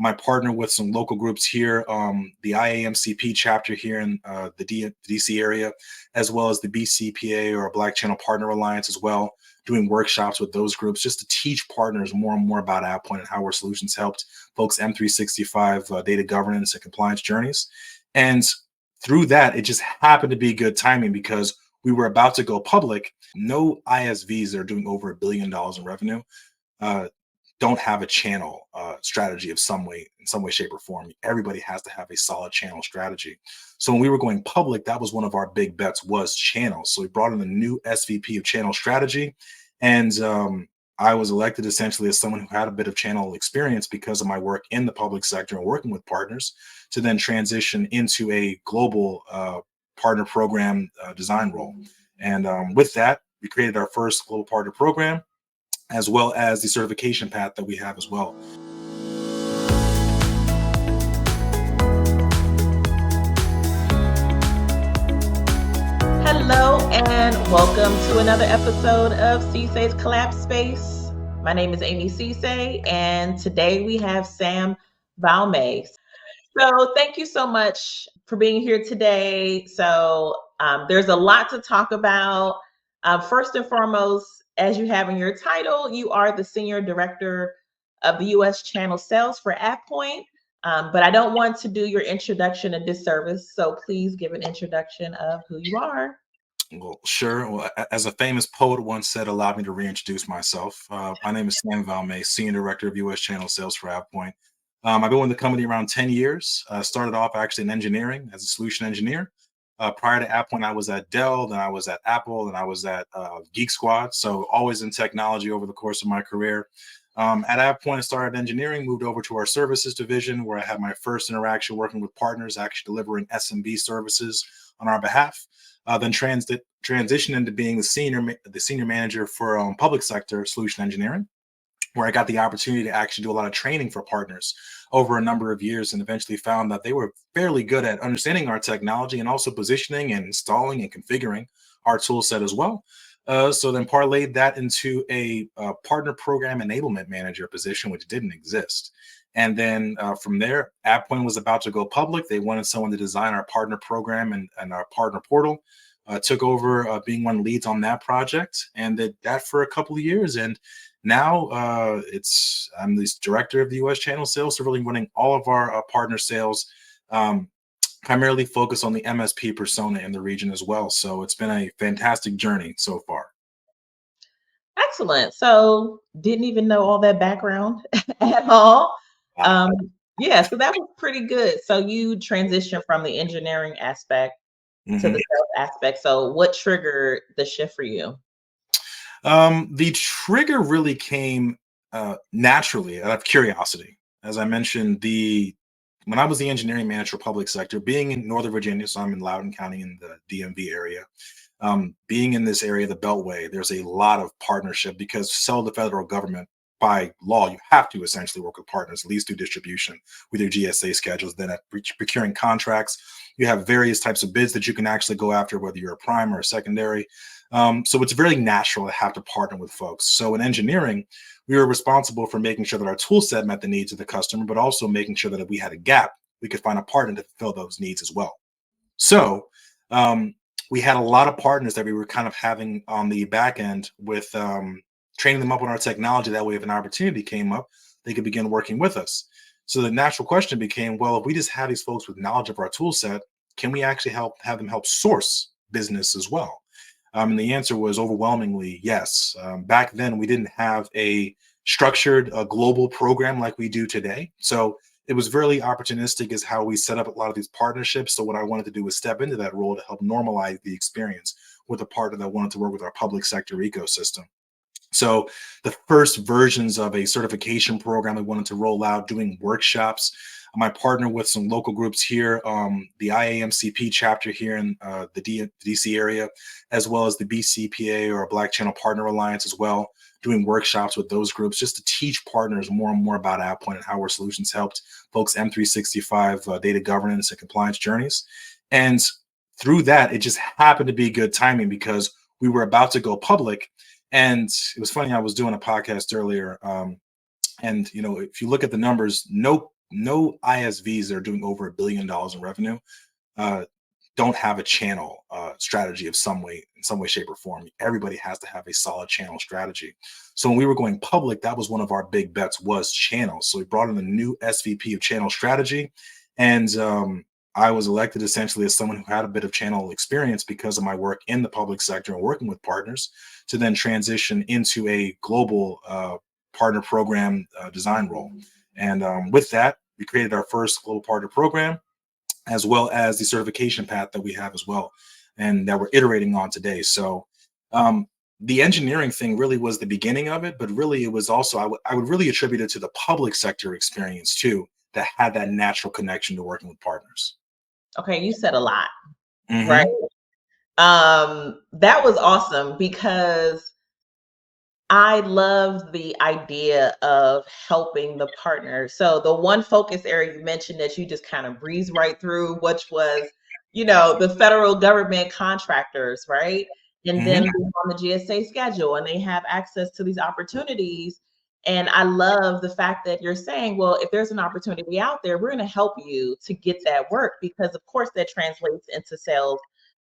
I partner with some local groups here, the IAMCP chapter here in the DC area, as well as the BCPA or Black Channel Partner Alliance as well, doing workshops with those groups just to teach partners more and more about AvePoint and how our solutions helped folks M365 data governance and compliance journeys. And through that, it just happened to be good timing because we were about to go public. No ISVs that are doing over $1 billion in revenue don't have a channel strategy of in some way, shape, or form. Everybody has to have a solid channel strategy. So when we were going public, that was one of our big bets was channels. So we brought in a new SVP of channel strategy, and I was elected essentially as someone who had a bit of channel experience because of my work in the public sector and working with partners to then transition into a global partner program design role. And with that, we created our first global partner program, as well as the certification path that we have as well. Hello and welcome to another episode of CSA's Collab Space. My name is Amy Cisse, and today we have Sam Valme. So thank you so much for being here today. So there's a lot to talk about. First and foremost, as you have in your title, you are the Senior Director of the U.S. Channel Sales for AvePoint. But I don't want to do your introduction a disservice, so please give an introduction of who you are. Well, sure. Well, as a famous poet once said, allow me to reintroduce myself. My name is Sam Valme, Senior Director of U.S. Channel Sales for AvePoint. I've been with the company around 10 years. Started off actually in engineering as a solution engineer. Prior to AvePoint, I was at Dell, then I was at Apple, then I was at Geek Squad. So always in technology over the course of my career. At AvePoint, I started engineering, moved over to our services division where I had my first interaction working with partners, actually delivering SMB services on our behalf. Then transitioned into being the senior manager for public sector solution engineering, where I got the opportunity to actually do a lot of training for partners over a number of years, and eventually found that they were fairly good at understanding our technology and also positioning and installing and configuring our tool set as well. So then parlayed that into a partner program enablement manager position, which didn't exist. And then from there, AvePoint was about to go public. They wanted someone to design our partner program and our partner portal. Took over being one of the leads on that project, and did that for a couple of years. And now I'm the director of the U.S. channel sales, so really running all of our partner sales, primarily focused on the MSP persona in the region as well. So it's been a fantastic journey so far. Excellent. So didn't even know all that background at all. Yeah, so that was pretty good. So you transitioned from the engineering aspect to the sales aspect. So what triggered the shift for you? The trigger really came naturally out of curiosity. As I mentioned, when I was the engineering manager for public sector, being in Northern Virginia, so I'm in Loudoun County in the DMV area, being in this area, the Beltway, there's a lot of partnership because sell the federal government, by law, you have to essentially work with partners, at least through distribution with your GSA schedules. Then at procuring contracts, you have various types of bids that you can actually go after, whether you're a prime or a secondary. So it's very natural to have to partner with folks. So in engineering, we were responsible for making sure that our tool set met the needs of the customer, but also making sure that if we had a gap, we could find a partner to fulfill those needs as well. So we had a lot of partners that we were kind of having on the back end with training them up on our technology. That way, if an opportunity came up, they could begin working with us. So the natural question became, well, if we just have these folks with knowledge of our tool set, can we actually have them help source business as well? And the answer was overwhelmingly yes. Back then, we didn't have a structured global program like we do today. So it was very opportunistic as how we set up a lot of these partnerships. So what I wanted to do was step into that role to help normalize the experience with a partner that wanted to work with our public sector ecosystem. So the first versions of a certification program we wanted to roll out, doing workshops. I partner with some local groups here, the IAMCP chapter here in the DC area, as well as the BCPA or Black Channel Partner Alliance as well, doing workshops with those groups just to teach partners more and more about AvePoint and how our solutions helped folks M365 data governance and compliance journeys. And through that, it just happened to be good timing because we were about to go public. And it was funny, I was doing a podcast earlier, and if you look at the numbers, no no ISVs that are doing over $1 billion in revenue don't have a channel strategy of some way, in some way, shape, or form. Everybody has to have a solid channel strategy. So when we were going public, that was one of our big bets, was channels. So we brought in a new SVP of channel strategy, and I was elected essentially as someone who had a bit of channel experience because of my work in the public sector and working with partners, to then transition into a global partner program design role. And with that, we created our first global partner program, as well as the certification path that we have as well, and that we're iterating on today. So the engineering thing really was the beginning of it, but really it was also, I would really attribute it to the public sector experience too, that had that natural connection to working with partners. Okay, you said a lot, right? Mm-hmm. That was awesome because I love the idea of helping the partner. So the one focus area you mentioned that you just kind of breezed right through, which was, the federal government contractors, right? And Mm-hmm. then being on the GSA schedule, and they have access to these opportunities. And I love the fact that you're saying, well, if there's an opportunity out there, we're going to help you to get that work, because of course that translates into sales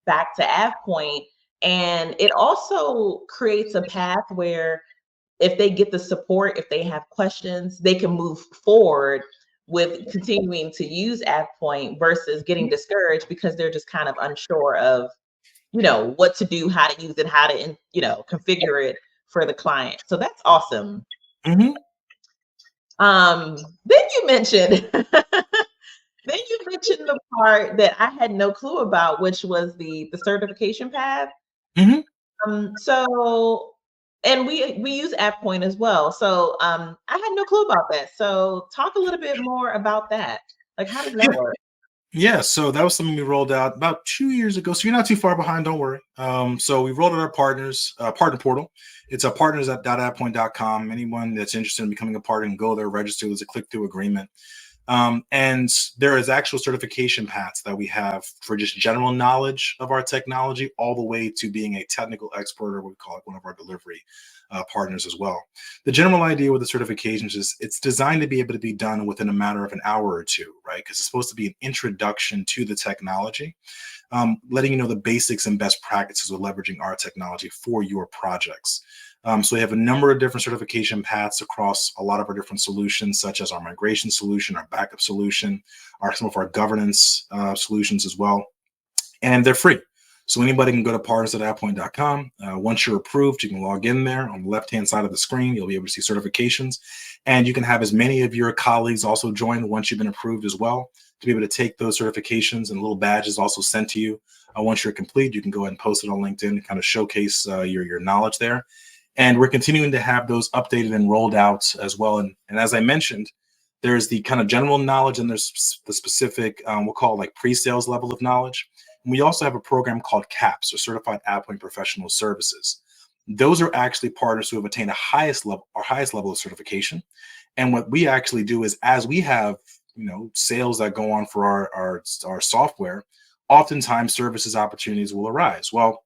back to AvePoint. And it also creates a path where if they get the support, if they have questions, they can move forward with continuing to use AvePoint versus getting discouraged because they're just kind of unsure of, what to do, how to use it, how to, configure it for the client. So that's awesome. Mm-hmm. Then you mentioned the part that I had no clue about, which was the certification path. Mm-hmm. So, and we use AvePoint as well. So I had no clue about that. So talk a little bit more about that. Like, how does that Yeah. work? Yeah, so that was something we rolled out about 2 years ago. So you're not too far behind, don't worry. So we rolled out our partner portal. It's a partners.avepoint.com. Anyone that's interested in becoming a partner can go there, register. There's a click-through agreement. And there is actual certification paths that we have for just general knowledge of our technology, all the way to being a technical expert, or what we call it, one of our delivery partners as well. The general idea with the certifications is it's designed to be able to be done within a matter of an hour or two, right? Because it's supposed to be an introduction to the technology, letting you know the basics and best practices of leveraging our technology for your projects. So we have a number of different certification paths across a lot of our different solutions, such as our migration solution, our backup solution, some of our governance solutions as well. And they're free. So anybody can go to partners.avepoint.com. Once you're approved, you can log in there. On the left-hand side of the screen, you'll be able to see certifications. And you can have as many of your colleagues also join once you've been approved as well, to be able to take those certifications, and little badges also sent to you. Once you're complete, you can go ahead and post it on LinkedIn and kind of showcase your knowledge there. And we're continuing to have those updated and rolled out as well. And as I mentioned, there's the kind of general knowledge, and there's the specific, we'll call it like pre-sales level of knowledge. And we also have a program called CAPS, or Certified AvePoint Professional Services. Those are actually partners who have attained our highest level of certification. And what we actually do is, as we have, sales that go on for our software, oftentimes services opportunities will arise. Well,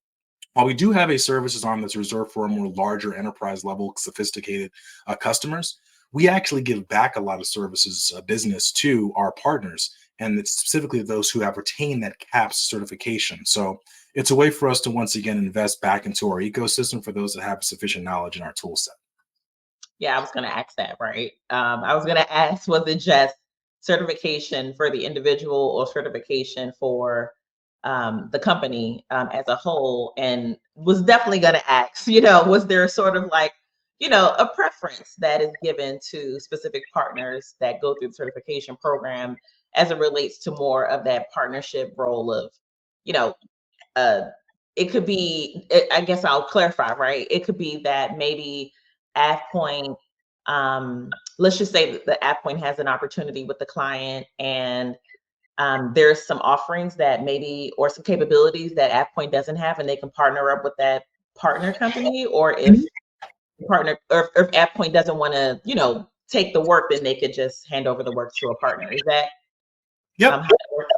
while we do have a services arm that's reserved for a more larger enterprise level, sophisticated customers, we actually give back a lot of services business to our partners, and it's specifically those who have retained that CAPS certification. So it's a way for us to once again invest back into our ecosystem for those that have sufficient knowledge in our tool set. Yeah, I was going to ask that, right? I was going to ask, was it just certification for the individual or certification for the company as a whole? And was definitely going to ask, was there sort of like, a preference that is given to specific partners that go through the certification program as it relates to more of that partnership role of, you know, uh, it could be, I guess I'll clarify, right? It could be that maybe AvePoint, let's just say that the AvePoint has an opportunity with the client, and there's some offerings that maybe, or some capabilities that AvePoint doesn't have, and they can partner up with that partner company. Or if partner, or if AvePoint doesn't want to, take the work, then they could just hand over the work to a partner. Is that Yep. how that works?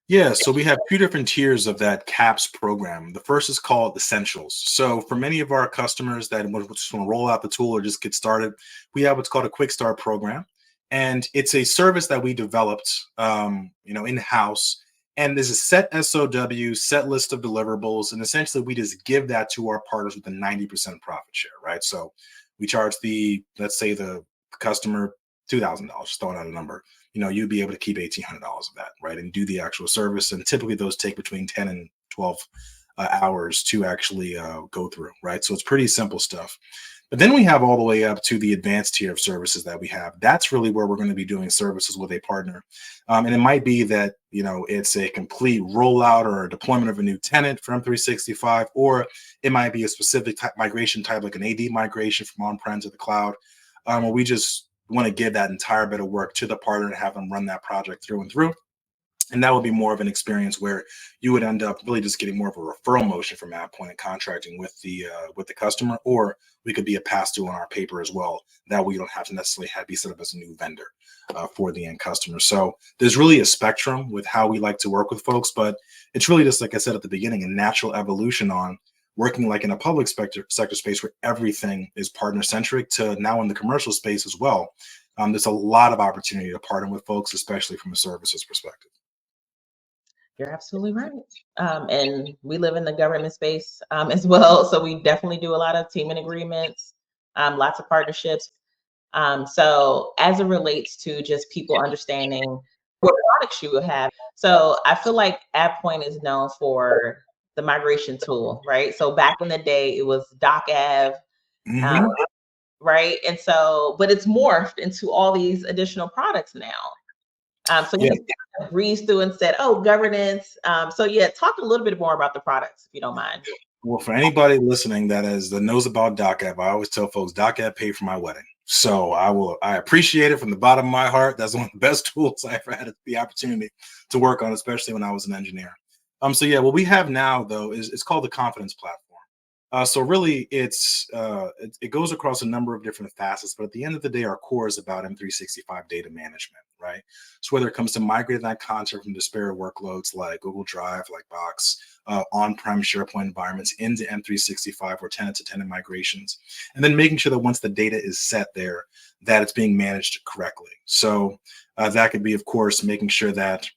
Yeah, so we have two different tiers of that CAPS program. The first is called Essentials. So for many of our customers that just want to roll out the tool or just get started, we have what's called a Quick Start program. And it's a service that we developed, in-house. And there's a set SOW, set list of deliverables, and essentially we just give that to our partners with a 90% profit share, right? So we charge let's say the customer $2,000, throwing out a number. You'd be able to keep $1,800 of that, right? And do the actual service. And typically those take between 10 and 12 hours to actually go through, right? So it's pretty simple stuff. But then we have all the way up to the advanced tier of services that we have. That's really where we're going to be doing services with a partner. And it might be that, it's a complete rollout or a deployment of a new tenant for M365, or it might be a specific migration type, like an AD migration from on-prem to the cloud. Where we just want to give that entire bit of work to the partner and have them run that project through and through. And that would be more of an experience where you would end up really just getting more of a referral motion from AvePoint and contracting with the customer, or we could be a pass-through on our paper as well. That way you don't have to necessarily be set up as a new vendor for the end customer. So there's really a spectrum with how we like to work with folks, but it's really just, like I said at the beginning, a natural evolution on working like in a public sector space where everything is partner-centric to now in the commercial space as well. There's a lot of opportunity to partner with folks, especially from a services perspective. You're absolutely right. And we live in the government space as well. So we definitely do a lot of teaming agreements, lots of partnerships. So as it relates to just people understanding what products you have. So I feel like AvePoint is known for the migration tool, right? So back in the day, it was DocAv, right? And so, but it's morphed into all these additional products now. So you just kind of breezed through and said, "Oh, governance." So yeah, talk a little bit more about the products, if you don't mind. Well, for anybody listening that knows about DocAv, I always tell folks DocAv paid for my wedding. So I appreciate it from the bottom of my heart. That's one of the best tools I ever had the opportunity to work on, especially when I was an engineer. So yeah, what we have now though is it's called the Confidence Platform. So really, it goes across a number of different facets, but at the end of the day, our core is about M365 data management, right? So whether it comes to migrating that content from disparate workloads like Google Drive, like Box, on-prem SharePoint environments into M365 or tenant-to-tenant migrations, and then making sure that once the data is set there, that it's being managed correctly. So that could be, of course, making sure that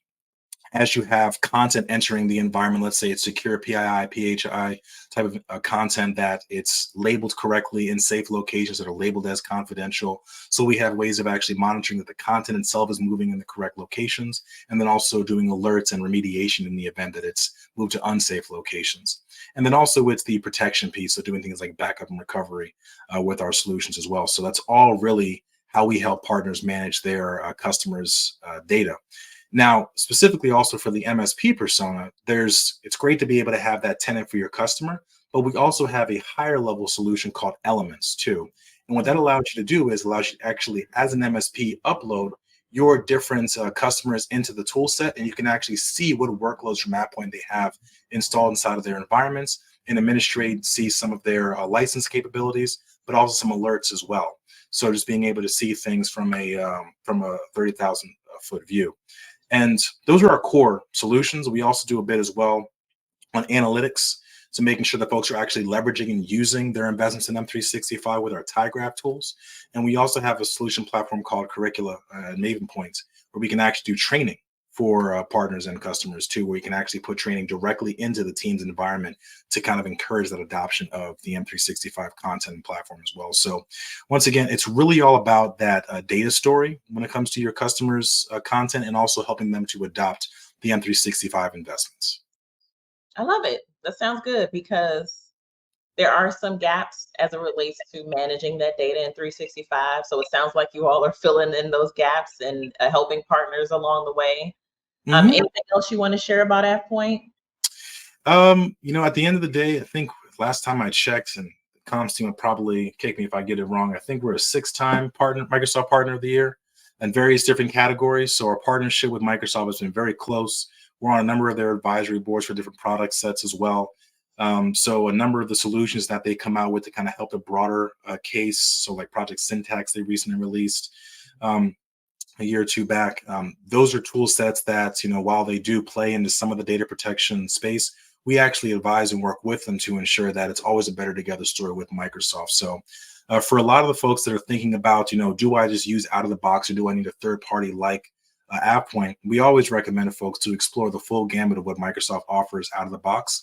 as you have content entering the environment, let's say it's secure PII, PHI type of content, that it's labeled correctly in safe locations that are labeled as confidential. So we have ways of actually monitoring that the content itself is moving in the correct locations, and then also doing alerts and remediation in the event that it's moved to unsafe locations. And then also it's the protection piece, so doing things like backup and recovery with our solutions as well. So that's all really how we help partners manage their customers' data. Now, specifically also for the MSP persona, it's great to be able to have that tenant for your customer, but we also have a higher level solution called Elements too. And what that allows you to do is allows you to actually, as an MSP, upload your different customers into the tool set, and you can actually see what workloads from AvePoint they have installed inside of their environments, and administrate, see some of their license capabilities, but also some alerts as well. So just being able to see things from a 30,000 foot view. And those are our core solutions. We also do a bit as well on analytics, so making sure that folks are actually leveraging and using their investments in M365 with our tyGraph tools. And we also have a solution platform called Curricula and AvePoint's, where we can actually do training for partners and customers too, where you can actually put training directly into the team's environment to kind of encourage that adoption of the M365 content and platform as well. So once again, it's really all about that data story when it comes to your customers' content, and also helping them to adopt the M365 investments. I love it. That sounds good, because there are some gaps as it relates to managing that data in 365. So it sounds like you all are filling in those gaps and helping partners along the way. Anything else you want to share about AvePoint? At the end of the day, I think last time I checked, and the comms team would probably kick me if I get it wrong, I think we're a 6-time Microsoft Partner of the Year in various different categories. So our partnership with Microsoft has been very close. We're on a number of their advisory boards for different product sets as well. So a number of the solutions that they come out with to kind of help a broader case, so like Project Syntax they recently released a year or two back, those are tool sets that, while they do play into some of the data protection space, we actually advise and work with them to ensure that it's always a better together story with Microsoft. So For a lot of the folks that are thinking about, do I just use out of the box or do I need a third party like AvePoint? We always recommend folks to explore the full gamut of what Microsoft offers out of the box.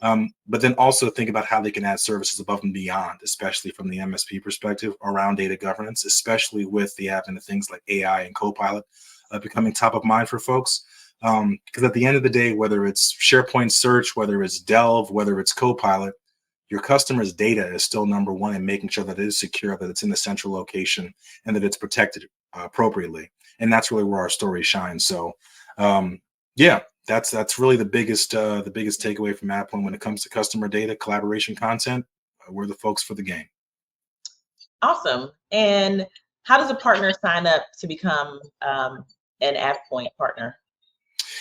But then also think about how they can add services above and beyond, especially from the MSP perspective around data governance, especially with the advent of things like AI and Copilot becoming top of mind for folks. Because at the end of the day, whether it's SharePoint Search, whether it's Delve, whether it's Copilot, your customer's data is still number one in making sure that it is secure, that it's in the central location, and that it's protected appropriately. And that's really where our story shines. So, yeah, that's really the biggest takeaway from AvePoint when it comes to customer data, collaboration, content. We're the folks for the game. Awesome. And how does a partner sign up to become an AvePoint partner?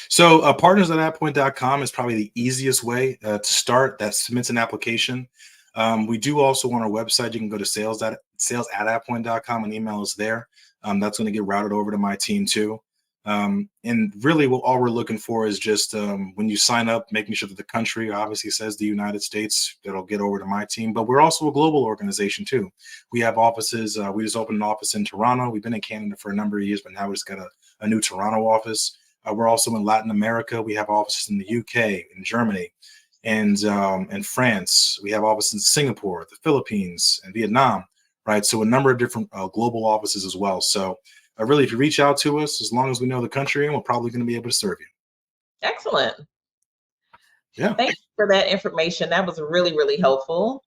So partners at AvePoint.com is probably the easiest way to start. That submits an application. We do also on our website, you can go to sales at AvePoint.com and email us there. That's going to get routed over to my team too. And really all we're looking for is just when you sign up, making sure that the country obviously says the United States, that'll get over to my team. But we're also a global organization too. We have offices. We just opened an office in Toronto. We've been in Canada for a number of years, but now we just got a new Toronto office. We're also in Latin America. We have offices in the UK, in Germany, and France. We have offices in Singapore, the Philippines, and Vietnam, right? So a number of different global offices as well. So really, if you reach out to us, as long as we know the country, we're probably going to be able to serve you. Excellent. Yeah. Thanks for that information. That was really, really helpful.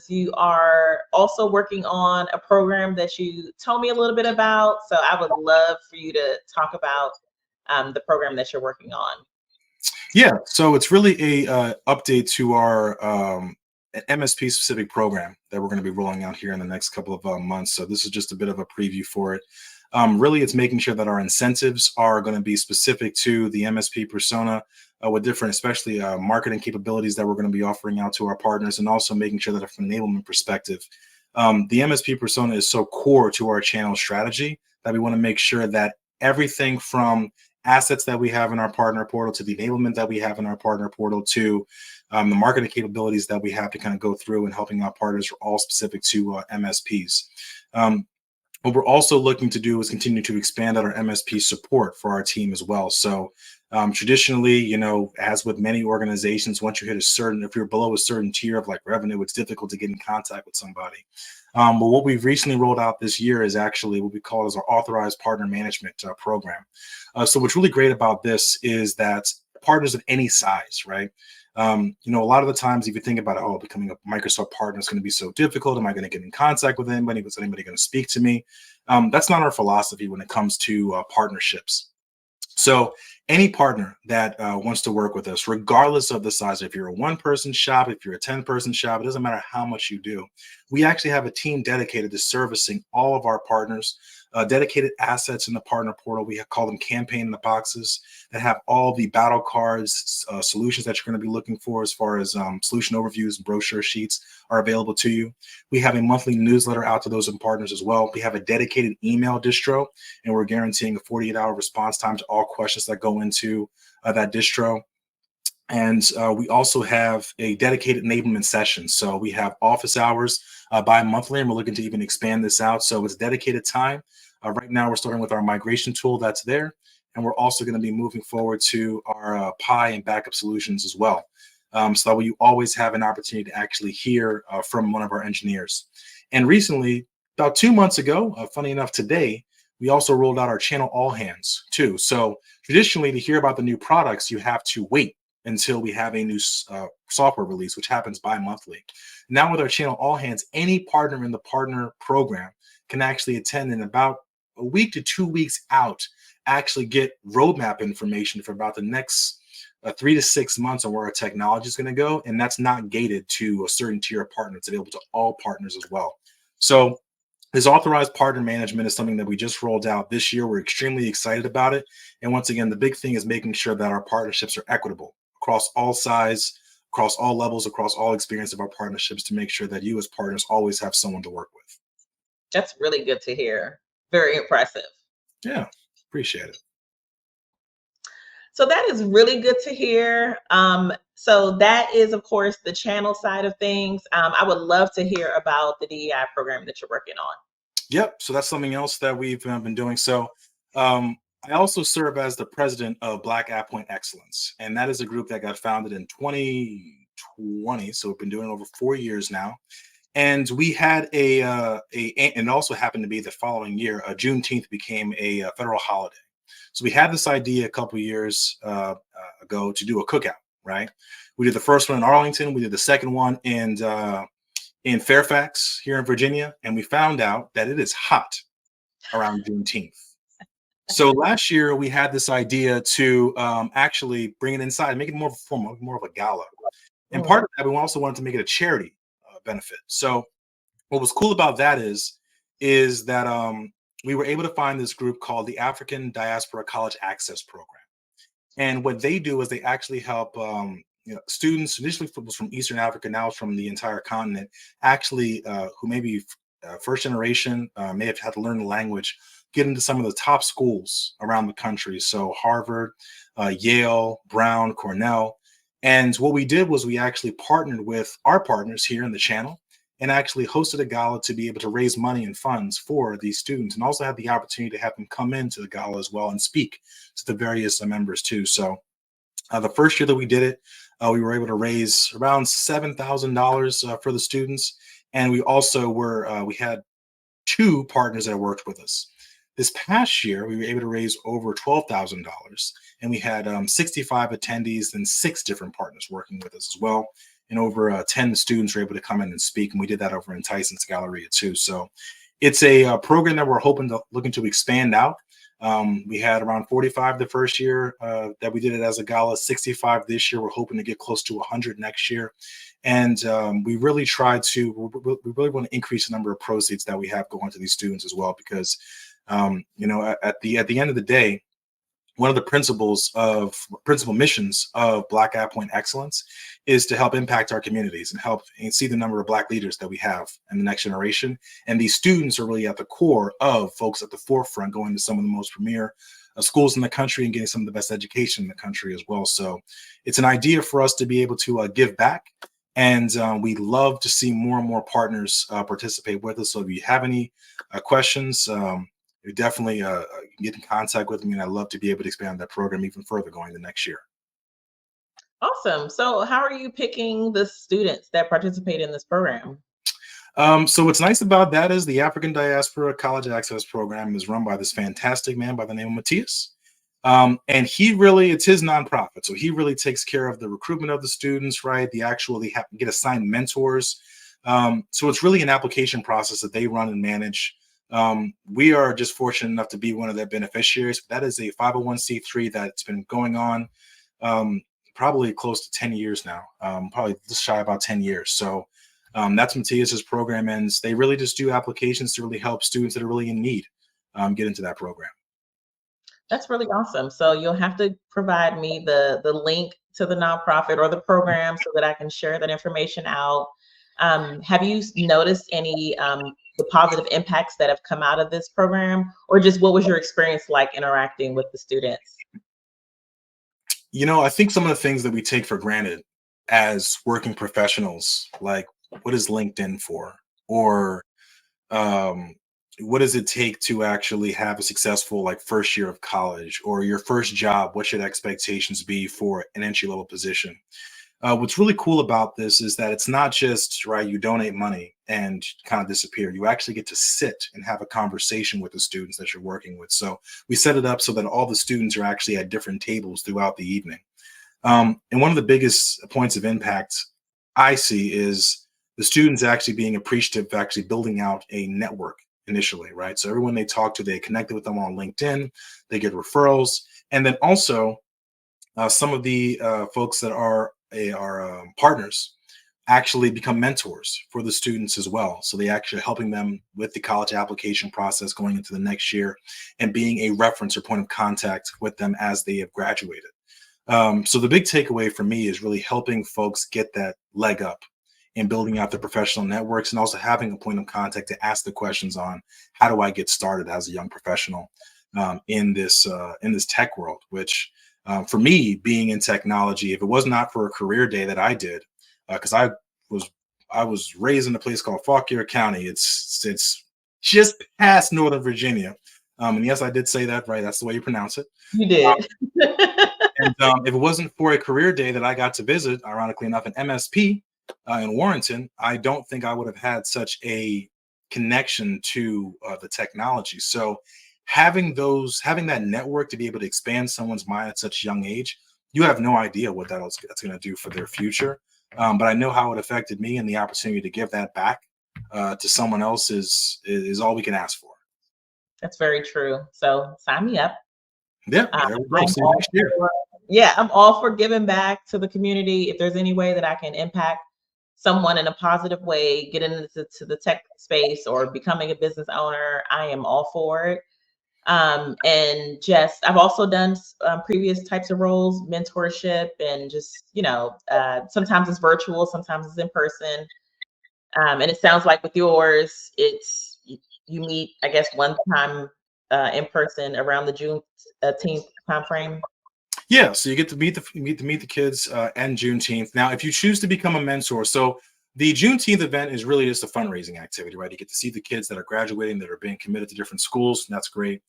You are also working on a program that you told me a little bit about. So I would love for you to talk about the program that you're working on. Yeah, so it's really a update to our MSP specific program that we're going to be rolling out here in the next couple of months. So this is just a bit of a preview for it. Really, it's making sure that our incentives are going to be specific to the MSP persona with different, especially marketing capabilities that we're going to be offering out to our partners, and also making sure that from an enablement perspective, the MSP persona is so core to our channel strategy that we want to make sure that everything from assets that we have in our partner portal to the enablement that we have in our partner portal to the marketing capabilities that we have to kind of go through and helping our partners are all specific to MSPs. What we're also looking to do is continue to expand our MSP support for our team as well. So traditionally, as with many organizations, once you hit if you're below a certain tier of like revenue, it's difficult to get in contact with somebody. But what we've recently rolled out this year is actually what we call as our authorized partner management program. So what's really great about this is that partners of any size, right? A lot of the times if you think about, becoming a Microsoft partner is going to be so difficult. Am I going to get in contact with anybody? Is anybody going to speak to me? That's not our philosophy when it comes to partnerships. So any partner that wants to work with us, regardless of the size, if you're a one-person shop, if you're a 10-person shop, it doesn't matter how much you do. We actually have a team dedicated to servicing all of our partners, dedicated assets in the partner portal. We call them campaign in the boxes that have all the battle cards, solutions that you're going to be looking for as far as solution overviews and brochure sheets are available to you. We have a monthly newsletter out to those partners as well. We have a dedicated email distro, and we're guaranteeing a 48-hour response time to all questions that go into that distro. And we also have a dedicated enablement session. So we have office hours bi-monthly, and we're looking to even expand this out. So it's dedicated time. Right now, we're starting with our migration tool that's there. And we're also going to be moving forward to our PI and backup solutions as well. So that way you always have an opportunity to actually hear from one of our engineers. And recently, about 2 months ago, funny enough, today, we also rolled out our channel all hands too. So traditionally, to hear about the new products, you have to wait until we have a new software release, which happens bi-monthly. Now with our channel all hands, any partner in the partner program can actually attend in about a week to 2 weeks out, actually get roadmap information for about the next 3 to 6 months on where our technology is going to go. And that's not gated to a certain tier of partner. It's available to all partners as well. So this authorized partner management is something that we just rolled out this year. We're extremely excited about it. And once again, the big thing is making sure that our partnerships are equitable across all size, across all levels, across all experience of our partnerships to make sure that you as partners always have someone to work with. That's really good to hear. Very impressive. Yeah, appreciate it. So that is really good to hear. So that is, of course, the channel side of things. I would love to hear about the DEI program that you're working on. Yep. So that's something else that we've been doing. So I also serve as the president of Black AvePoint Excellence, and that is a group that got founded in 2020. So we've been doing it over 4 years now. And we had and it also happened to be the following year, Juneteenth became a federal holiday. So we had this idea a couple of years ago to do a cookout, right? We did the first one in Arlington. We did the second one in Fairfax here in Virginia, and we found out that it is hot around Juneteenth. So last year we had this idea to actually bring it inside, make it more of a formal, more of a gala. And part of that, we also wanted to make it a charity benefit. So what was cool about that is that we were able to find this group called the African Diaspora College Access Program. And what they do is they actually help students, initially was from Eastern Africa, now it's from the entire continent, actually who maybe first generation may have had to learn the language, get into some of the top schools around the country. So Harvard, Yale, Brown, Cornell. And what we did was we actually partnered with our partners here in the channel and actually hosted a gala to be able to raise money and funds for these students, and also had the opportunity to have them come into the gala as well and speak to the various members too. So the first year that we did it, we were able to raise around $7,000 for the students. And we also we had 2 partners that worked with us. This past year, we were able to raise over $12,000, and we had 65 attendees and 6 different partners working with us as well. And over 10 students were able to come in and speak, and we did that over in Tyson's Galleria too. So it's a program that we're looking to expand out. We had around 45 the first year that we did it as a gala, 65 this year. We're hoping to get close to 100 next year. And we really want to increase the number of proceeds that we have going to these students as well, because at the end of the day, one of the principal missions of Black AvePoint Excellence is to help impact our communities and help and see the number of Black leaders that we have in the next generation. And these students are really at the core of folks at the forefront, going to some of the most premier schools in the country and getting some of the best education in the country as well. So it's an idea for us to be able to give back. And we love to see more and more partners participate with us. So if you have any questions, you definitely get in contact with me, and I'd love to be able to expand that program even further going the next year. Awesome. So how are you picking the students that participate in this program? So what's nice about that is the African Diaspora College Access Program is run by this fantastic man by the name of Matthias. And it's his nonprofit. So he really takes care of the recruitment of the students, right? They get assigned mentors. So it's really an application process that they run and manage. We are just fortunate enough to be one of their beneficiaries. That is a 501c3 that's been going on probably close to 10 years now, probably just shy about 10 years. So that's Matthias's program, and they really just do applications to really help students that are really in need get into that program. That's really awesome. So you'll have to provide me the link to the nonprofit or the program so that I can share that information out. Have you noticed any the positive impacts that have come out of this program, or just what was your experience like interacting with the students? I think some of the things that we take for granted as working professionals, like what is LinkedIn for, or what does it take to actually have a successful first year of college, or your first job? What should expectations be for an entry-level position? What's really cool about this is that it's not just you donate money and kind of disappear. You actually get to sit and have a conversation with the students that you're working with. So we set it up so that all the students are actually at different tables throughout the evening. And one of the biggest points of impact I see is the students actually being appreciative of actually building out a network initially, right? So everyone they talk to, they connected with them on LinkedIn, they get referrals. And then also some of the folks that are partners actually become mentors for the students as well. So they actually helping them with the college application process going into the next year and being a reference or point of contact with them as they have graduated. So the big takeaway for me is really helping folks get that leg up in building out their professional networks, and also having a point of contact to ask the questions on how do I get started as a young professional in this tech world, which For me, being in technology, if it was not for a career day that I did, because was I was raised in a place called Fauquier County. It's just past Northern Virginia. And yes, I did say that right. That's the way you pronounce it. You did. And if it wasn't for a career day that I got to visit, ironically enough, an MSP in Warrenton, I don't think I would have had such a connection to the technology. So having that network to be able to expand someone's mind at such a young age, you have no idea what that's going to do for their future. But I know how it affected me, and the opportunity to give that back to someone else is all we can ask for. That's very true. So sign me up. Yeah, there we go. See you next year. Yeah, I'm all for giving back to the community. If there's any way that I can impact someone in a positive way, get into the tech space or becoming a business owner, I am all for it. And just I've also done previous types of roles, mentorship, and just sometimes it's virtual, sometimes it's in person. And it sounds like with yours, it's you meet, I guess, one time in person around the Juneteenth time frame. Yeah, so you get to meet the kids and Juneteenth. Now, if you choose to become a mentor, so the Juneteenth event is really just a fundraising activity, right? You get to see the kids that are graduating, that are being committed to different schools, and that's great.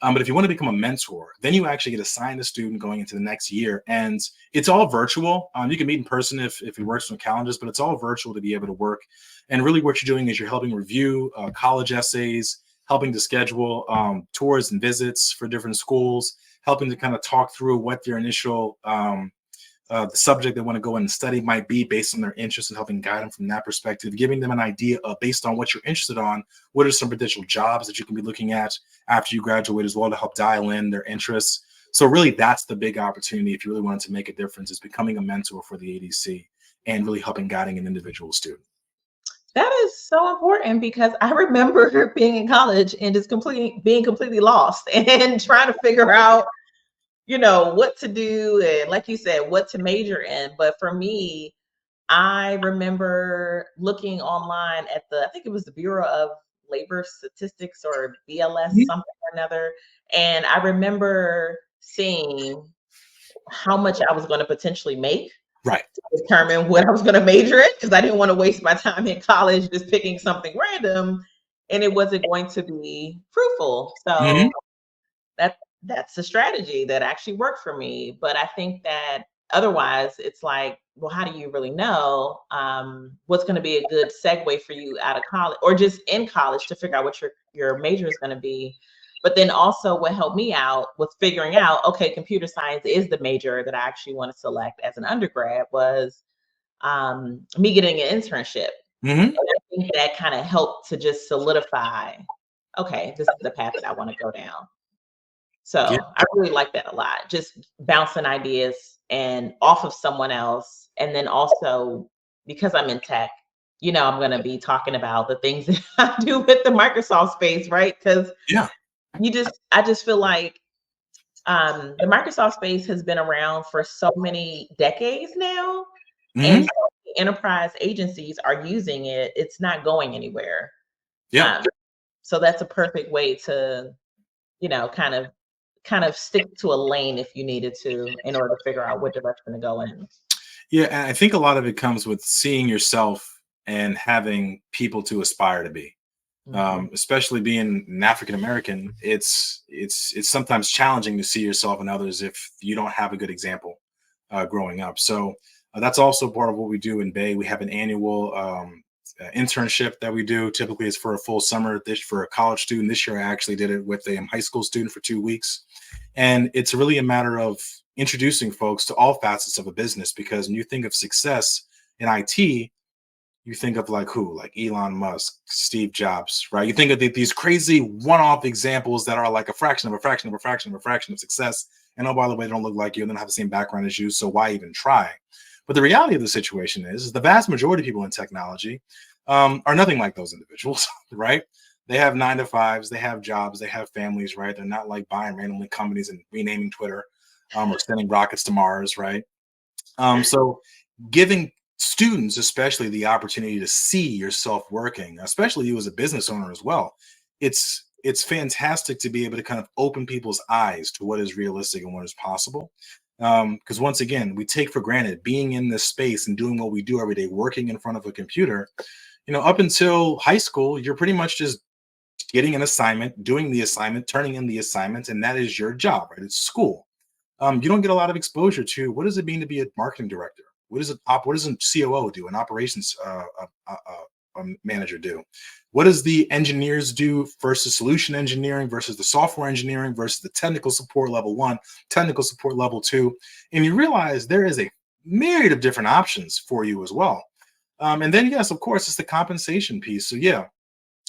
But if you want to become a mentor, then you actually get assigned a student going into the next year, and it's all virtual. You can meet in person if it works on calendars, but it's all virtual to be able to work. And really, what you're doing is you're helping review college essays, helping to schedule tours and visits for different schools, helping to kind of talk through what their initial the subject they want to go in and study might be based on their interest, and helping guide them from that perspective, giving them an idea of, based on what you're interested on, what are some potential jobs that you can be looking at after you graduate as well, to help dial in their interests. So really, that's the big opportunity if you really wanted to make a difference, is becoming a mentor for the ADC and really helping guiding an individual student. That is so important, because I remember being in college and just being completely lost and trying to figure out what to do, and like you said, what to major in. But for me, I remember looking online at I think it was the Bureau of Labor Statistics, or BLS, something or another. And I remember seeing how much I was going to potentially make, right, to determine what I was going to major in, because I didn't want to waste my time in college just picking something random and it wasn't going to be fruitful. So that's a strategy that actually worked for me. But I think that otherwise, it's like, well, how do you really know what's going to be a good segue for you out of college, or just in college, to figure out what your major is going to be? But then also, what helped me out with figuring out, okay, computer science is the major that I actually want to select as an undergrad, was me getting an internship. And I think that kind of helped to just solidify, okay, this is the path that I want to go down. So I really like that a lot. Just bouncing ideas and off of someone else. And then also, because I'm in tech, I'm going to be talking about the things that I do with the Microsoft space, right? Because I just feel like the Microsoft space has been around for so many decades now. And so many enterprise agencies are using it. It's not going anywhere. So that's a perfect way to, kind of stick to a lane if you needed to, in order to figure out what direction to go in. Yeah, and I think a lot of it comes with seeing yourself and having people to aspire to be. Especially being an African American, it's sometimes challenging to see yourself in others if you don't have a good example growing up. So that's also part of what we do in Bay. We have an annual internship that we do. Typically, it's for a full summer. This for a college student. This year, I actually did it with a high school student for 2 weeks, and it's really a matter of introducing folks to all facets of a business. Because when you think of success in IT, you think of like Elon Musk, Steve Jobs, right? You think of these crazy one-off examples that are like a fraction of a fraction of a fraction of a fraction of success. And oh, by the way, they don't look like you and they don't have the same background as you. So why even try? But the reality of the situation is the vast majority of people in technology are nothing like those individuals, right? They have 9-to-5s, they have jobs, they have families, right? They're not like buying randomly companies and renaming Twitter or sending rockets to Mars, right? So giving students, especially, the opportunity to see yourself working, especially you as a business owner as well, it's fantastic to be able to kind of open people's eyes to what is realistic and what is possible. Because once again, we take for granted being in this space and doing what we do every day, working in front of a computer. Up until high school, you're pretty much just getting an assignment, doing the assignment, turning in the assignment, and that is your job, right? It's school. You don't get a lot of exposure to what does it mean to be a marketing director? What does a COO do? An operations manager do? What does the engineers do versus solution engineering versus the software engineering versus the technical support level 1, technical support level 2? And you realize there is a myriad of different options for you as well. And then, yes, of course, it's the compensation piece. So yeah,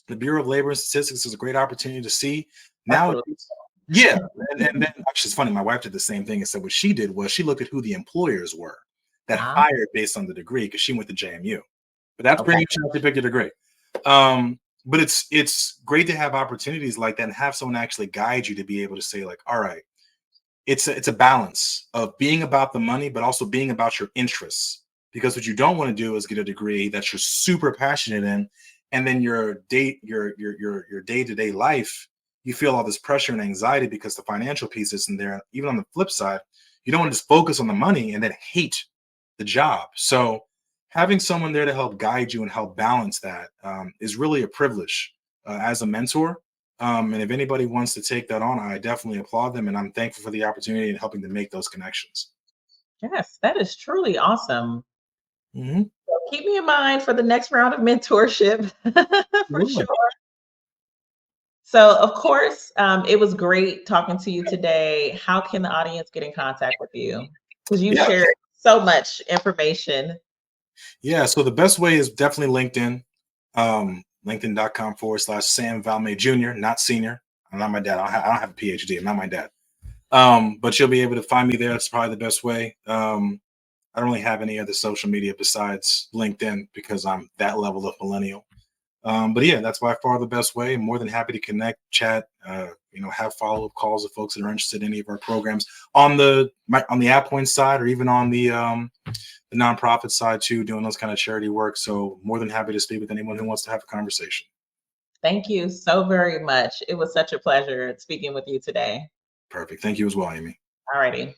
the Bureau of Labor and Statistics is a great opportunity to see. Now, Absolutely. yeah, and then actually, it's funny. My wife did the same thing and said what she did was she looked at who the employers were that hired based on the degree because she went to JMU. But that's pretty much how she picked a degree. But it's great to have opportunities like that and have someone actually guide you to be able to say like, all right, it's a balance of being about the money, but also being about your interests. Because what you don't want to do is get a degree that you're super passionate in, and then your day-to-day life, you feel all this pressure and anxiety because the financial piece isn't there. Even on the flip side, you don't want to just focus on the money and then hate the job. So having someone there to help guide you and help balance that is really a privilege as a mentor. And if anybody wants to take that on, I definitely applaud them. And I'm thankful for the opportunity and helping to make those connections. Yes, that is truly awesome. Mm-hmm. So keep me in mind for the next round of mentorship for sure. So, of course, it was great talking to you today. How can the audience get in contact with you? Because you Yeah. shared so much information. Yeah. So the best way is definitely LinkedIn. LinkedIn.com/Sam Valme Jr., not senior. I'm not my dad. I don't have a PhD. I'm not my dad. But you'll be able to find me there. That's probably the best way. I don't really have any other social media besides LinkedIn because I'm that level of millennial. But yeah, that's by far the best way. I'm more than happy to connect, chat, have follow-up calls with folks that are interested in any of our programs on the AvePoint side or even on the nonprofit side too, doing those kind of charity work. So more than happy to speak with anyone who wants to have a conversation. Thank you so very much. It was such a pleasure speaking with you today. Perfect. Thank you as well, Amy. Alrighty.